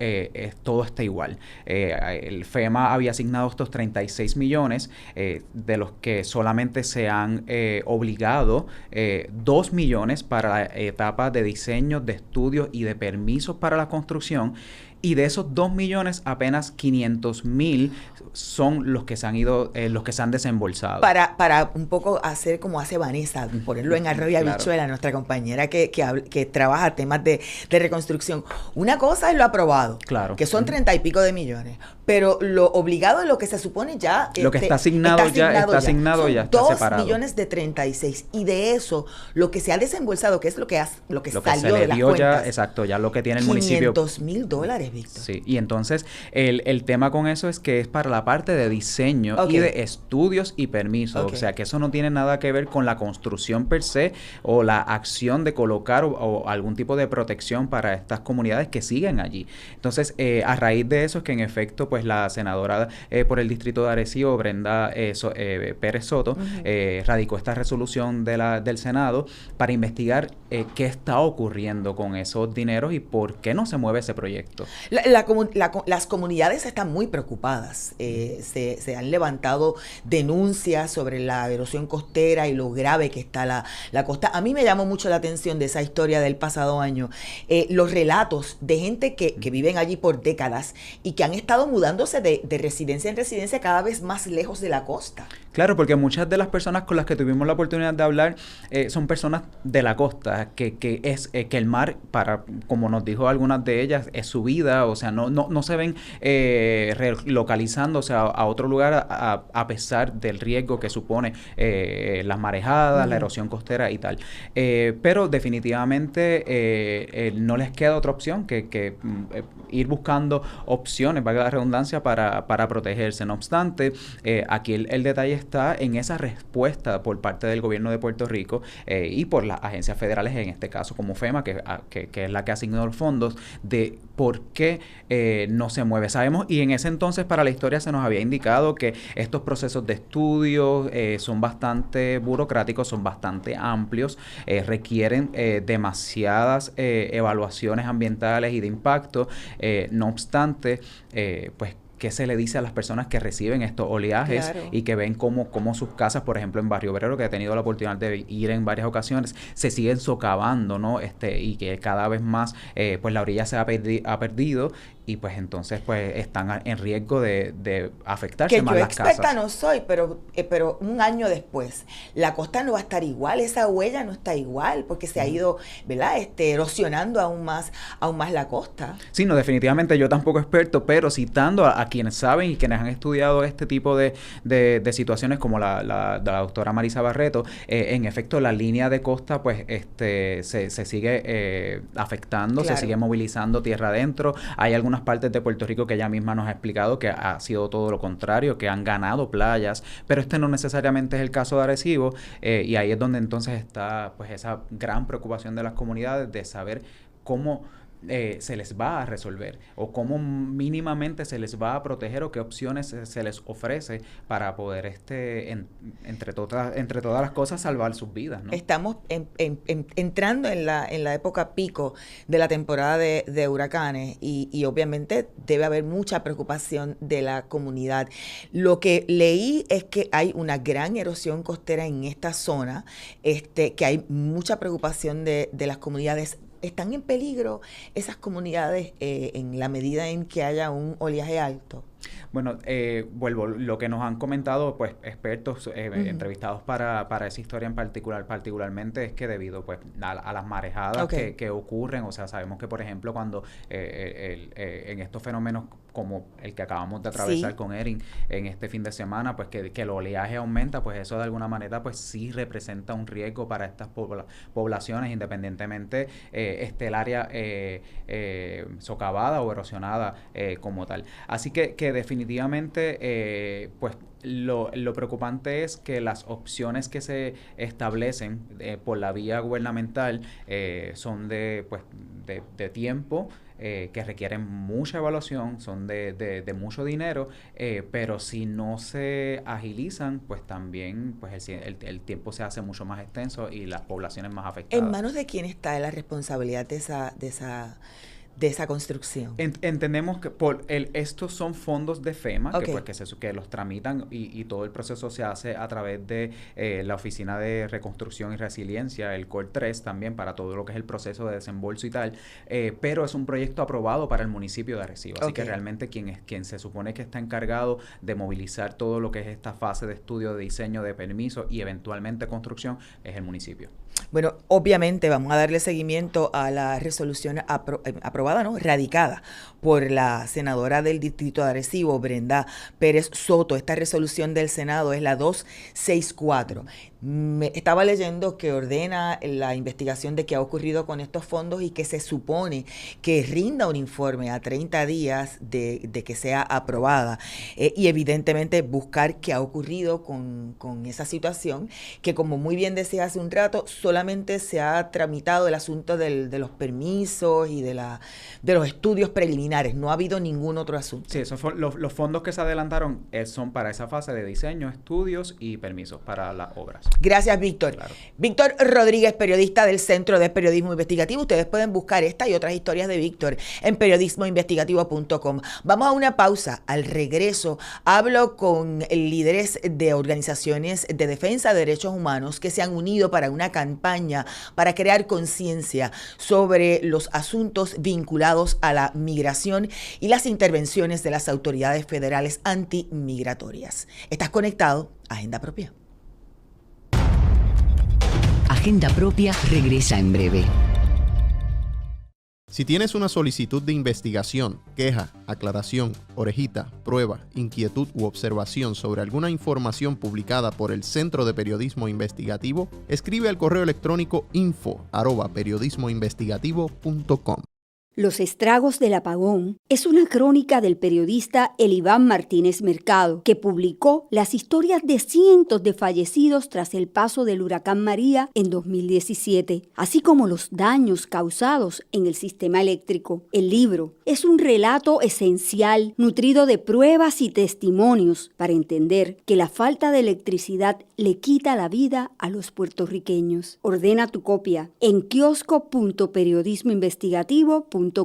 todo está igual. El FEMA había asignado estos 36 millones, de los que solamente se han obligado 2 millones para la etapa de diseño, de estudios y de permisos para la construcción. Y de esos 2 millones, apenas 500,000 son los que se han ido, los que se han desembolsado. Para un poco hacer como hace Vanessa, ponerlo en arroz y habichuela, nuestra compañera que trabaja temas de reconstrucción. Una cosa es lo aprobado, que son 30 y pico de millones. pero lo obligado es lo que se supone ya. Lo que está asignado está separado. 2.036.000 y de eso, lo que se ha desembolsado, que es lo que se salió le de las dio cuentas. ya, exacto, ya lo que tiene el municipio. $500,000, Víctor. Sí, y entonces el tema con eso es que es para la parte de diseño y de estudios y permisos, o sea que eso no tiene nada que ver con la construcción per se o la acción de colocar o algún tipo de protección para estas comunidades que siguen allí. Entonces, a raíz de eso es que en efecto, pues la senadora por el distrito de Arecibo, Brenda Pérez Soto, radicó esta resolución del Senado para investigar qué está ocurriendo con esos dineros y por qué no se mueve ese proyecto. Las comunidades están muy preocupadas. Se han levantado denuncias sobre la erosión costera y lo grave que está la costa. A mí me llamó mucho la atención de esa historia del pasado año, los relatos de gente que viven allí por décadas y que han estado mudándose de residencia en residencia cada vez más lejos de la costa. Claro, porque muchas de las personas con las que tuvimos la oportunidad de hablar son personas de la costa, que el mar, como nos dijo algunas de ellas, es su vida, o sea, no se ven relocalizándose a otro lugar a pesar del riesgo que supone las marejadas, la erosión costera y tal. Pero definitivamente no les queda otra opción que ir buscando opciones, valga la redundancia, para protegerse. No obstante, aquí el detalle está en esa respuesta por parte del gobierno de Puerto Rico y por las agencias federales, en este caso como FEMA, que es la que asignó los fondos, de por qué no se mueve. Sabemos, y en ese entonces para la historia se nos había indicado que estos procesos de estudio son bastante burocráticos, son bastante amplios, requieren demasiadas evaluaciones ambientales y de impacto. No obstante, pues qué se le dice a las personas que reciben estos oleajes y que ven cómo sus casas, por ejemplo, en Barrio Obrero, que he tenido la oportunidad de ir en varias ocasiones, se siguen socavando, ¿no? Y que cada vez más, pues la orilla se ha perdido y pues entonces pues están en riesgo de afectarse más las casas. Que yo experta no soy, pero un año después, la costa no va a estar igual, esa huella no está igual, porque se ha ido, ¿verdad? Erosionando aún más la costa. Sí, no, definitivamente yo tampoco experto, pero citando a quienes saben y quienes han estudiado este tipo de situaciones como la doctora Marisa Barreto, en efecto la línea de costa pues se sigue afectando, se sigue movilizando tierra adentro. Hay algunas partes de Puerto Rico que ella misma nos ha explicado que ha sido todo lo contrario, que han ganado playas, pero no necesariamente es el caso de Arecibo, y ahí es donde entonces está pues esa gran preocupación de las comunidades de saber cómo se les va a resolver o cómo mínimamente se les va a proteger o qué opciones se les ofrece para poder entre todas las cosas salvar sus vidas, ¿no? Estamos entrando en la época pico de la temporada de huracanes y obviamente debe haber mucha preocupación de la comunidad. Lo que leí es que hay una gran erosión costera en esta zona, que hay mucha preocupación de las comunidades. ¿Están en peligro esas comunidades en la medida en que haya un oleaje alto? Bueno, vuelvo, lo que nos han comentado pues expertos entrevistados para esa historia en particularmente es que debido pues a las marejadas que ocurren, o sea, sabemos que por ejemplo cuando en estos fenómenos como el que acabamos de atravesar con Erin en este fin de semana, pues que el oleaje aumenta, pues eso de alguna manera pues sí representa un riesgo para estas poblaciones, independientemente esté el área socavada o erosionada como tal. Así que definitivamente pues lo preocupante es que las opciones que se establecen por la vía gubernamental son de tiempo, que requieren mucha evaluación, son de mucho dinero, pero si no se agilizan, pues también pues el tiempo se hace mucho más extenso y las poblaciones más afectadas. ¿En manos de quién está la responsabilidad de esa construcción? Entendemos que estos son fondos de FEMA que los tramitan y todo el proceso se hace a través de la Oficina de Reconstrucción y Resiliencia, el COR 3 también, para todo lo que es el proceso de desembolso y tal, pero es un proyecto aprobado para el municipio de Arecibo, así que realmente quien se supone que está encargado de movilizar todo lo que es esta fase de estudio, de diseño, de permiso y eventualmente construcción es el municipio. Bueno, obviamente vamos a darle seguimiento a la resolución aprobada, ¿no? Radicada por la senadora del Distrito de Arecibo, Brenda Pérez Soto. Esta resolución del Senado es la 264. Estaba leyendo que ordena la investigación de qué ha ocurrido con estos fondos y que se supone que rinda un informe a 30 días de que sea aprobada y evidentemente buscar qué ha ocurrido con esa situación, que como muy bien decía hace un rato, solamente se ha tramitado el asunto de los permisos y de los estudios preliminares, no ha habido ningún otro asunto. Sí, esos los fondos que se adelantaron son para esa fase de diseño, estudios y permisos para las obras. Gracias, Víctor. Claro. Víctor Rodríguez, periodista del Centro de Periodismo Investigativo. Ustedes pueden buscar esta y otras historias de Víctor en periodismoinvestigativo.com. Vamos a una pausa. Al regreso, hablo con líderes de organizaciones de defensa de derechos humanos que se han unido para una campaña para crear conciencia sobre los asuntos vinculados a la migración y las intervenciones de las autoridades federales antimigratorias. ¿Estás conectado? Agenda Propia. Agenda Propia regresa en breve. Si tienes una solicitud de investigación, queja, aclaración, orejita, prueba, inquietud u observación sobre alguna información publicada por el Centro de Periodismo Investigativo, escribe al correo electrónico info@periodismoinvestigativo.com. Los estragos del apagón es una crónica del periodista Eliván Martínez Mercado, que publicó las historias de cientos de fallecidos tras el paso del huracán María en 2017, así como los daños causados en el sistema eléctrico. El libro es un relato esencial, nutrido de pruebas y testimonios para entender que la falta de electricidad le quita la vida a los puertorriqueños. Ordena tu copia en kiosco.periodismoinvestigativo.com. Tu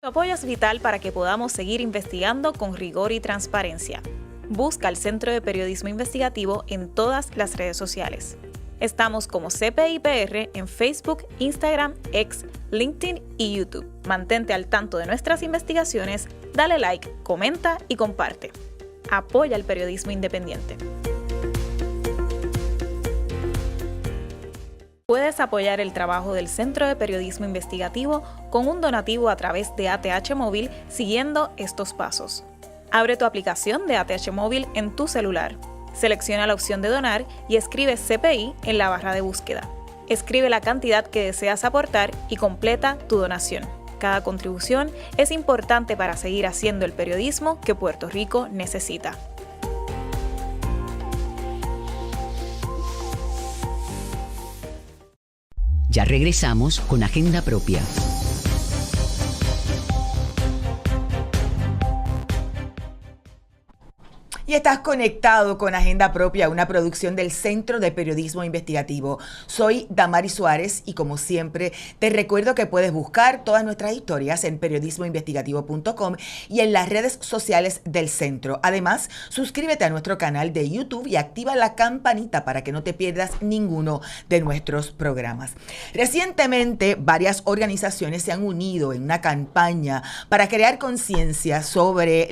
apoyo es vital para que podamos seguir investigando con rigor y transparencia. Busca al Centro de Periodismo Investigativo en todas las redes sociales. Estamos como CPIPR en Facebook, Instagram, X, LinkedIn y YouTube. Mantente al tanto de nuestras investigaciones, dale like, comenta y comparte. Apoya el periodismo independiente. Puedes apoyar el trabajo del Centro de Periodismo Investigativo con un donativo a través de ATH Móvil siguiendo estos pasos. Abre tu aplicación de ATH Móvil en tu celular. Selecciona la opción de donar y escribe CPI en la barra de búsqueda. Escribe la cantidad que deseas aportar y completa tu donación. Cada contribución es importante para seguir haciendo el periodismo que Puerto Rico necesita. Ya regresamos con Agenda Propia. Y estás conectado con Agenda Propia, una producción del Centro de Periodismo Investigativo. Soy Damaris Suárez y como siempre te recuerdo que puedes buscar todas nuestras historias en periodismoinvestigativo.com y en las redes sociales del centro. Además, suscríbete a nuestro canal de YouTube y activa la campanita para que no te pierdas ninguno de nuestros programas. Recientemente, varias organizaciones se han unido en una campaña para crear conciencia sobre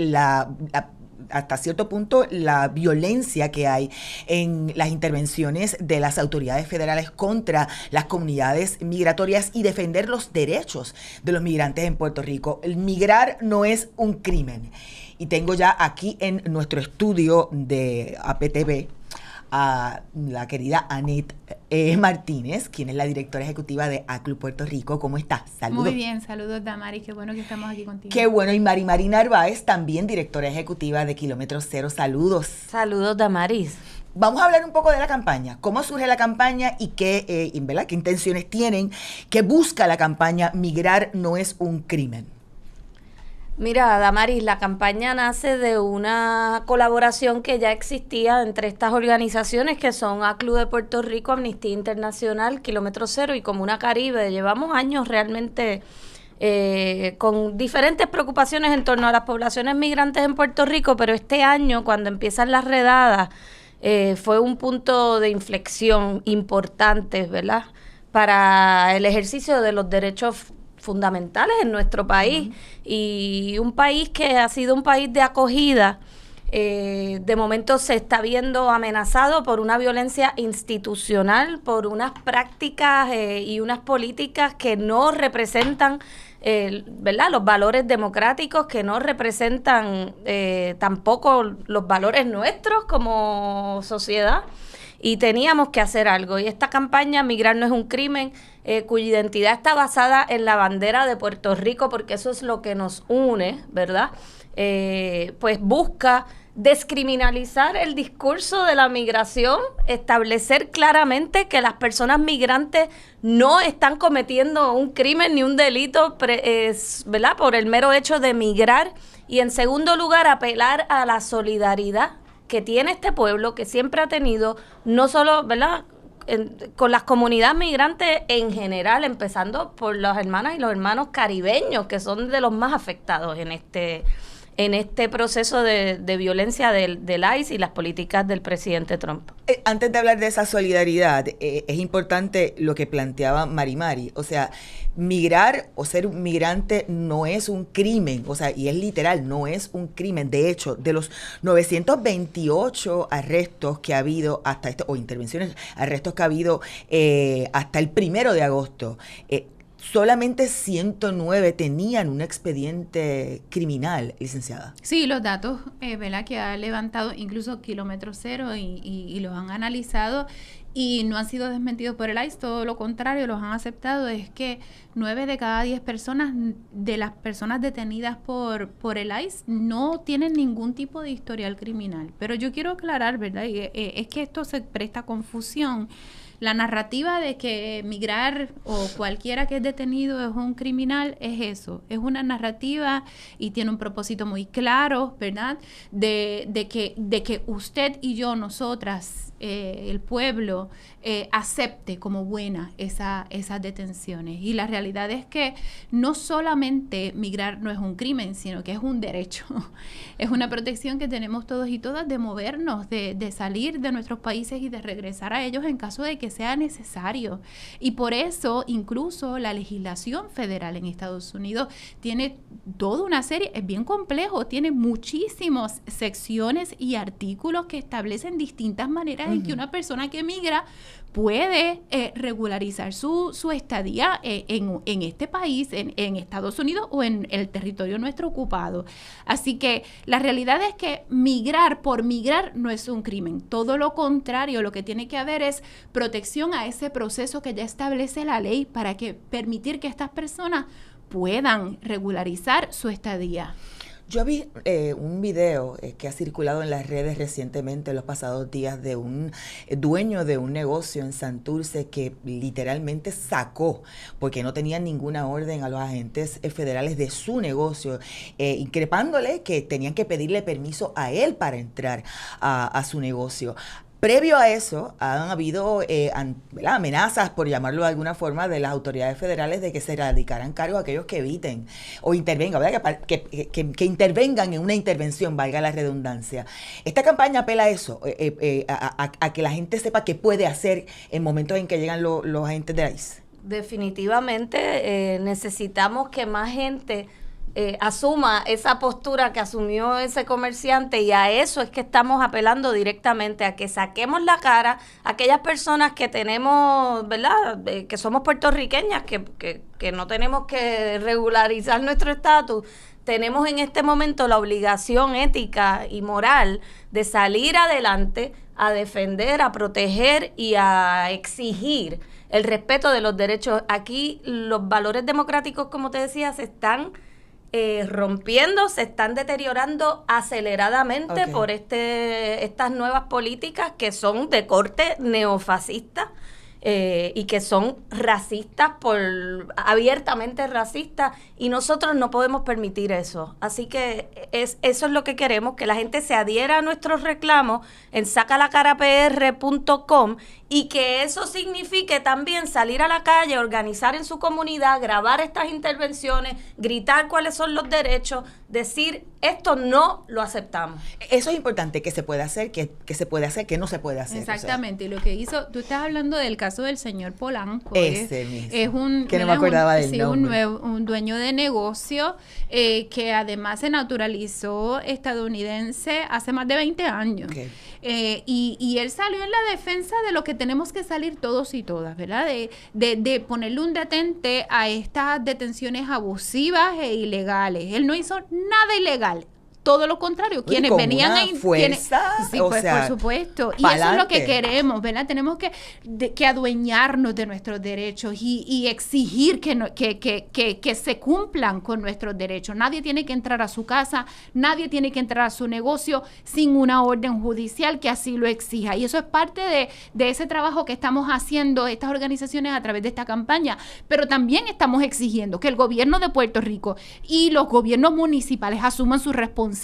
hasta cierto punto la violencia que hay en las intervenciones de las autoridades federales contra las comunidades migratorias y defender los derechos de los migrantes en Puerto Rico. El migrar no es un crimen. Y tengo ya aquí en nuestro estudio de APTV a la querida Annette Martínez, quien es la directora ejecutiva de ACLU Puerto Rico. ¿Cómo estás? Saludos. Muy bien, saludos Damaris, qué bueno que estamos aquí contigo. Qué bueno, y Mari Narváez, también directora ejecutiva de Kilómetro Cero. Saludos. Saludos Damaris. Vamos a hablar un poco de la campaña, cómo surge la campaña y qué intenciones tienen, qué busca la campaña Migrar no es un crimen. Mira, Damaris, la campaña nace de una colaboración que ya existía entre estas organizaciones que son ACLU de Puerto Rico, Amnistía Internacional, Kilómetro Cero y Comuna Caribe. Llevamos años realmente con diferentes preocupaciones en torno a las poblaciones migrantes en Puerto Rico, pero este año, cuando empiezan las redadas, fue un punto de inflexión importante, ¿verdad?, para el ejercicio de los derechos fundamentales en nuestro país. Y un país que ha sido un país de acogida De momento se está viendo amenazado por una violencia institucional, por unas prácticas y unas políticas que no representan ¿verdad? Los valores democráticos, que no representan tampoco los valores nuestros como sociedad. Y teníamos que hacer algo. Y esta campaña, Migrar no es un crimen, cuya identidad está basada en la bandera de Puerto Rico, porque eso es lo que nos une, ¿verdad? Pues busca descriminalizar el discurso de la migración, establecer claramente que las personas migrantes no están cometiendo un crimen ni un delito, ¿verdad? Por el mero hecho de migrar. Y en segundo lugar, apelar a la solidaridad que tiene este pueblo, que siempre ha tenido, no solo, ¿verdad?, con las comunidades migrantes en general, empezando por las hermanas y los hermanos caribeños, que son de los más afectados en este proceso de violencia del ICE y las políticas del presidente Trump. Antes de hablar de esa solidaridad, es importante lo que planteaba Mari. O sea, migrar o ser un migrante no es un crimen, o sea, y es literal, no es un crimen. De hecho, de los 928 arrestos que ha habido hasta o intervenciones, arrestos que ha habido hasta el 1 de agosto, solamente 109 tenían un expediente criminal, licenciada. Sí, los datos, ¿verdad?, que ha levantado incluso Kilómetro Cero y los han analizado y no han sido desmentidos por el ICE, todo lo contrario, los han aceptado. Es que 9 de cada 10 personas, de las personas detenidas por el ICE, no tienen ningún tipo de historial criminal. Pero yo quiero aclarar, ¿verdad?, es que esto se presta confusión. La narrativa de que migrar o cualquiera que es detenido es un criminal es eso, es una narrativa y tiene un propósito muy claro, ¿verdad? De que usted y yo, nosotras, el pueblo, acepte como buena esas detenciones. Y la realidad es que no solamente migrar no es un crimen, sino que es un derecho. Es una protección que tenemos todos y todas de movernos, de salir de nuestros países y de regresar a ellos en caso de que sea necesario. Y por eso incluso la legislación federal en Estados Unidos tiene toda una serie, es bien complejo, tiene muchísimas secciones y artículos que establecen distintas maneras en que una persona que migra puede regularizar su estadía en este país, en Estados Unidos o en el territorio nuestro ocupado. Así que la realidad es que migrar por migrar no es un crimen. Todo lo contrario, lo que tiene que haber es protección a ese proceso que ya establece la ley para permitir que estas personas puedan regularizar su estadía. Yo vi un video que ha circulado en las redes recientemente, en los pasados días, de un dueño de un negocio en Santurce que literalmente sacó, porque no tenía ninguna orden, a los agentes federales de su negocio, increpándole que tenían que pedirle permiso a él para entrar a su negocio. Previo a eso, han habido amenazas, por llamarlo de alguna forma, de las autoridades federales de que se radicaran cargos a aquellos que eviten o intervengan, ¿verdad? Que intervengan en una intervención, valga la redundancia. Esta campaña apela a eso, a que la gente sepa qué puede hacer en momentos en que llegan los agentes de la ICE. Definitivamente necesitamos que más gente asuma esa postura que asumió ese comerciante, y a eso es que estamos apelando directamente, a que saquemos la cara a aquellas personas que tenemos, ¿verdad?, que somos puertorriqueñas, que no tenemos que regularizar nuestro estatus. Tenemos en este momento la obligación ética y moral de salir adelante a defender, a proteger y a exigir el respeto de los derechos. Aquí los valores democráticos, como te decía, se están rompiendo, se están deteriorando aceleradamente por estas nuevas políticas que son de corte neofascista y que son racistas, abiertamente racistas, y nosotros no podemos permitir eso. Así que eso es lo que queremos, que la gente se adhiera a nuestros reclamos en sacalacarapr.com, y que eso signifique también salir a la calle, organizar en su comunidad, grabar estas intervenciones, gritar cuáles son los derechos, decir, esto no lo aceptamos. Eso es importante, que se puede hacer, que se puede hacer, que no se puede hacer. Exactamente, y lo que hizo, tú estás hablando del caso del señor Polanco. Ese mismo. Es un, que no me acordaba del nombre. Un dueño de negocio que además se naturalizó estadounidense hace más de 20 años. Okay. Y él salió en la defensa de lo que tenemos que salir todos y todas, ¿verdad? De ponerle un detente a estas detenciones abusivas e ilegales. Él no hizo nada ilegal. Todo lo contrario, quienes venían a fuerza, sí, pues por supuesto, y eso es lo que queremos, ¿verdad? Tenemos que adueñarnos de nuestros derechos y exigir que se cumplan con nuestros derechos. Nadie tiene que entrar a su casa, nadie tiene que entrar a su negocio sin una orden judicial que así lo exija, y eso es parte de ese trabajo que estamos haciendo estas organizaciones a través de esta campaña, pero también estamos exigiendo que el gobierno de Puerto Rico y los gobiernos municipales asuman su responsabilidad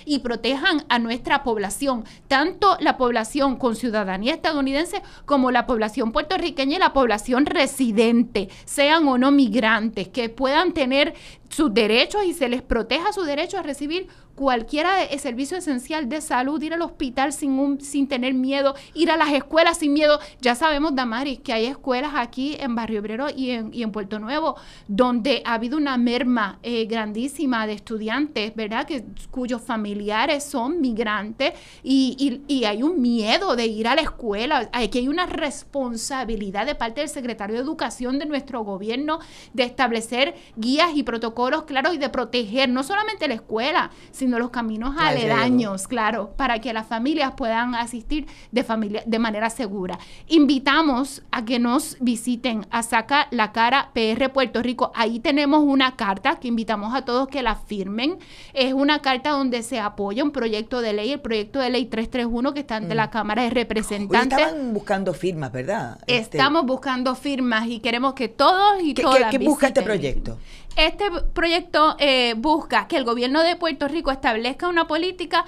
y protejan a nuestra población, tanto la población con ciudadanía estadounidense como la población puertorriqueña y la población residente, sean o no migrantes, que puedan tener sus derechos y se les proteja su derecho a recibir cualquiera de servicio esencial de salud, ir al hospital sin tener miedo, ir a las escuelas sin miedo. Ya sabemos, Damaris, que hay escuelas aquí en Barrio Obrero y en Puerto Nuevo donde ha habido una merma grandísima de estudiantes, ¿verdad?, cuyos familiares son migrantes y hay un miedo de ir a la escuela. Aquí hay una responsabilidad de parte del secretario de Educación de nuestro gobierno de establecer guías y protocolos claros y de proteger no solamente la escuela, sino los caminos aledaños, claro, para que las familias puedan asistir de manera segura. Invitamos a que nos visiten a Saca la Cara PR Puerto Rico. Ahí tenemos una carta que invitamos a todos que la firmen. Es una carta donde se apoya un proyecto de ley, el proyecto de ley 331 que está ante la Cámara de Representantes. Hoy estaban buscando firmas, ¿verdad? Estamos buscando firmas y queremos que todos y todas ¿Qué busca este proyecto? Este proyecto busca que el gobierno de Puerto Rico establezca una política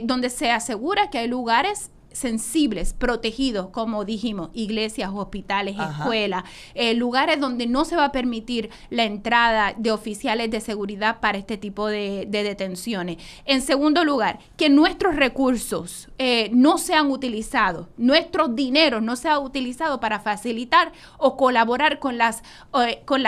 donde se asegura que hay lugares sensibles, protegidos, como dijimos, iglesias, hospitales, escuelas, lugares donde no se va a permitir la entrada de oficiales de seguridad para este tipo de detenciones. En segundo lugar, que nuestros recursos no sean utilizados, nuestros dineros no sean utilizados para facilitar o colaborar con las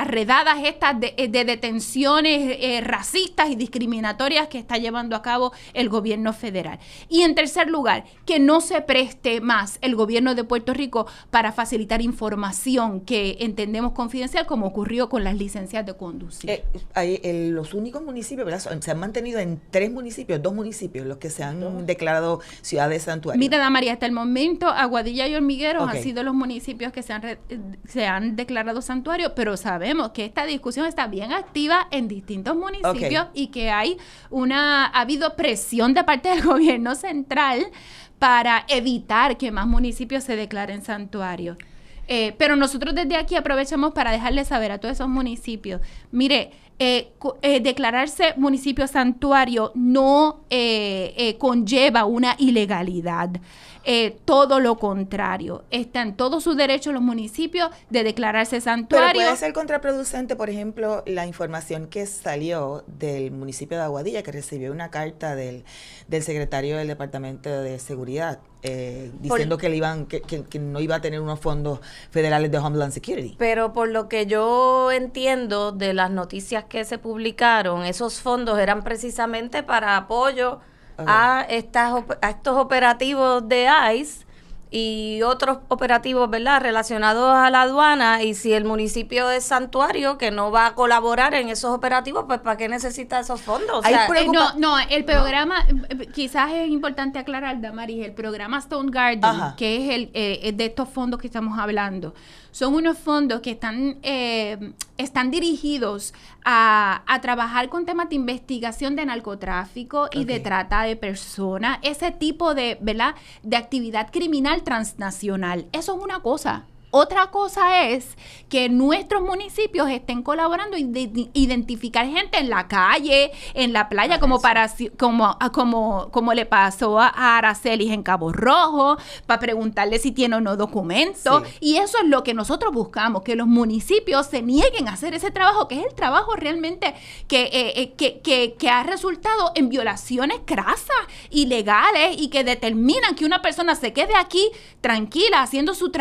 redadas estas de detenciones racistas y discriminatorias que está llevando a cabo el gobierno federal. Y en tercer lugar, que no se preste más el gobierno de Puerto Rico para facilitar información que entendemos confidencial, como ocurrió con las licencias de conducir. Los únicos municipios, ¿verdad?, se han mantenido en 2 municipios los que se han declarado ciudades santuarios. Mira, Damaris, hasta el momento Aguadilla y Hormigueros han sido los municipios que se han declarado santuarios, pero sabemos que esta discusión está bien activa en distintos municipios y que ha habido presión de parte del gobierno central para evitar que más municipios se declaren santuarios. Pero nosotros desde aquí aprovechamos para dejarles saber a todos esos municipios, mire, declararse municipio santuario no conlleva una ilegalidad. Todo lo contrario, están todos sus derechos los municipios de declararse santuario. Pero puede ser contraproducente, por ejemplo, la información que salió del municipio de Aguadilla, que recibió una carta del secretario del Departamento de Seguridad diciendo que no iba a tener unos fondos federales de Homeland Security. Pero por lo que yo entiendo de las noticias que se publicaron, esos fondos eran precisamente para apoyo a estos operativos de ICE y otros operativos, ¿verdad?, relacionados a la aduana. Y si el municipio es santuario que no va a colaborar en esos operativos, pues ¿para qué necesita esos fondos? O sea, el programa, quizás es importante aclarar, Damaris, el programa Stone Garden, que es de estos fondos que estamos hablando, son unos fondos que están dirigidos a trabajar con temas de investigación de narcotráfico y de trata de personas, ese tipo de, ¿verdad?, de actividad criminal transnacional. Eso es una cosa. Otra cosa es que nuestros municipios estén colaborando y identificar gente en la calle, en la playa, como le pasó a Aracelis en Cabo Rojo, para preguntarle si tiene o no documentos. Sí. Y eso es lo que nosotros buscamos, que los municipios se nieguen a hacer ese trabajo, que es el trabajo realmente que ha resultado en violaciones crasas, ilegales, y que determinan que una persona se quede aquí tranquila haciendo sus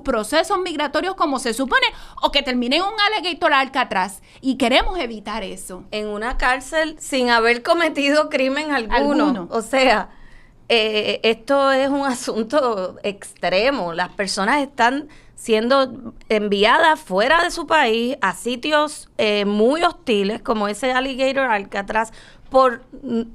procesos migratorios como se supone, o que termine en un alligator Alcatraz. Y queremos evitar eso. En una cárcel sin haber cometido crimen alguno. O sea, esto es un asunto extremo. Las personas están siendo enviadas fuera de su país a sitios muy hostiles, como ese alligator Alcatraz,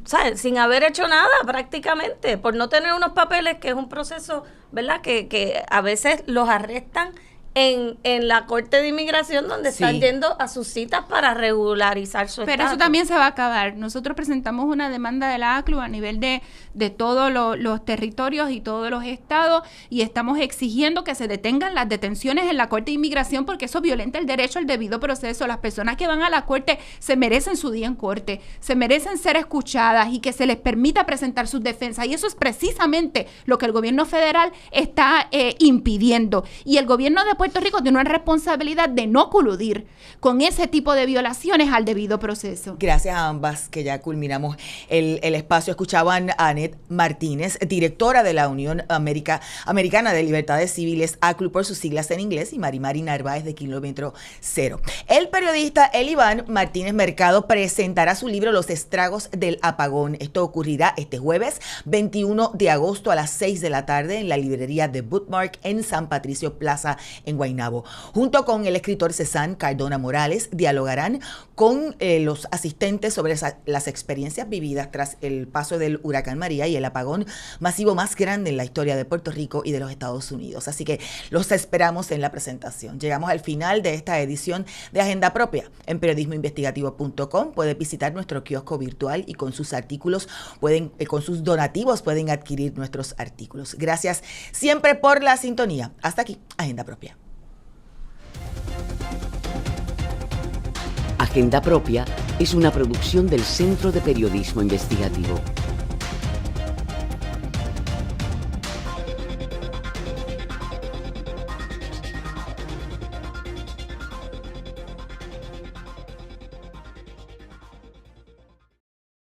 ¿sabes? Sin haber hecho nada prácticamente, por no tener unos papeles, que es un proceso, ¿verdad? Que a veces los arrestan en la Corte de Inmigración, donde están yendo a sus citas para regularizar su estatus. Pero eso también se va a acabar. Nosotros presentamos una demanda de la ACLU a nivel de todos los territorios y todos los estados, y estamos exigiendo que se detengan las detenciones en la Corte de Inmigración, porque eso violenta el derecho al debido proceso. Las personas que van a la Corte se merecen su día en Corte, se merecen ser escuchadas y que se les permita presentar sus defensas, y eso es precisamente lo que el gobierno federal está impidiendo. Y el gobierno de Puerto Rico tiene una responsabilidad de no coludir con ese tipo de violaciones al debido proceso. Gracias a ambas, que ya culminamos el espacio. Escuchaban a Annette Martínez, directora de la Unión Americana de Libertades Civiles, ACLU por sus siglas en inglés, y Mari Narváez, de Kilómetro Cero. El periodista Elivan Martínez Mercado presentará su libro Los estragos del apagón. Esto ocurrirá este jueves 21 de agosto a las 6 de la tarde en la librería The Bookmark en San Patricio Plaza, en Guaynabo. Junto con el escritor César Cardona Morales, dialogarán con los asistentes sobre las experiencias vividas tras el paso del huracán María y el apagón masivo más grande en la historia de Puerto Rico y de los Estados Unidos. Así que los esperamos en la presentación. Llegamos al final de esta edición de Agenda Propia. En periodismoinvestigativo.com puede visitar nuestro kiosco virtual, y con sus artículos con sus donativos pueden adquirir nuestros artículos. Gracias siempre por la sintonía. Hasta aquí, Agenda Propia. Agenda Propia es una producción del Centro de Periodismo Investigativo.